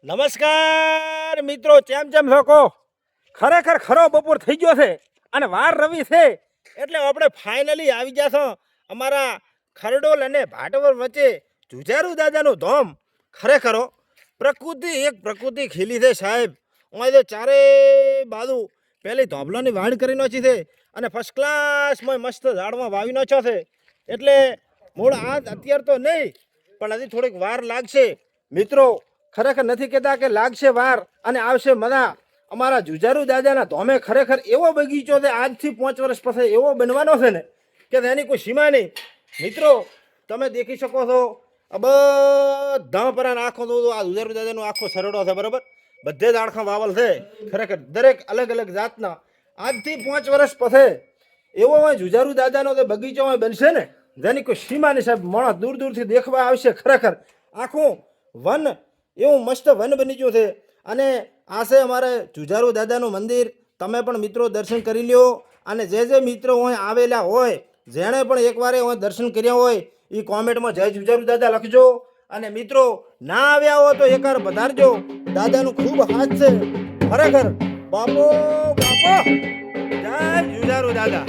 નમસ્કાર મિત્રો, ચેમ શકો? ખરેખર ખરો બપોર થઈ ગયો છે અને વાર રવિ છે એટલે આપણે ફાઇનલી આવી ગયા છો અમારા ખરડોલ અને ભાટવર વચ્ચે જુજારુ દાદાનું ધામ. ખરેખર પ્રકૃતિ ખીલી છે સાહેબ. અહીં તો ચારે બાજુ પેલી ધોબલાની વાડ કરી નાખી છે અને ફર્સ્ટ ક્લાસમાં મસ્ત ઝાડમાં વાવી નાખ્યો છે. એટલે મૂળ આજ અત્યારે તો નહીં, પણ હજી થોડીક વાર લાગશે મિત્રો. ખરેખર નથી કહેતા કે લાગશે વાર અને આવશે મજા. અમારા જુજારુ દાદાના ધોમે ખરેખર એવો બગીચો છે, આજથી 5 વર્ષ પછી એવો બનવાનો છે ને કે તેની કોઈ સીમા નહીં. મિત્રો તમે દેખી શકો છો, બધા પરાને આખો આ જુજારુ દાદાનો આખો સરડો છે, બરાબર. બધે જ આડખા વાવલ છે. ખરેખર દરેક અલગ અલગ જાતના આજથી 5 વર્ષ પછી એવો હોય જુજારુ દાદાનો જે બગીચો હોય બનશે ને જેની કોઈ સીમા નહીં સાહેબ. માણસ દૂર દૂરથી દેખવા આવશે. ખરેખર આખું વન એવું મસ્ત વન બની ગયું છે. અને આ છે અમારે જુજારુ દાદાનું મંદિર. તમે પણ મિત્રો દર્શન કરી લ્યો. અને જે મિત્રો હોય આવેલા હોય, જેણે પણ એકવાર હોય દર્શન કર્યા હોય, એ કોમેન્ટમાં જય જુજારુ દાદા લખજો. અને મિત્રો ના આવ્યા હોય તો એકવાર વધારજો. દાદાનું ખૂબ હાથ છે ખરેખર. બાપો બાપો, જય જુજારુ દાદા.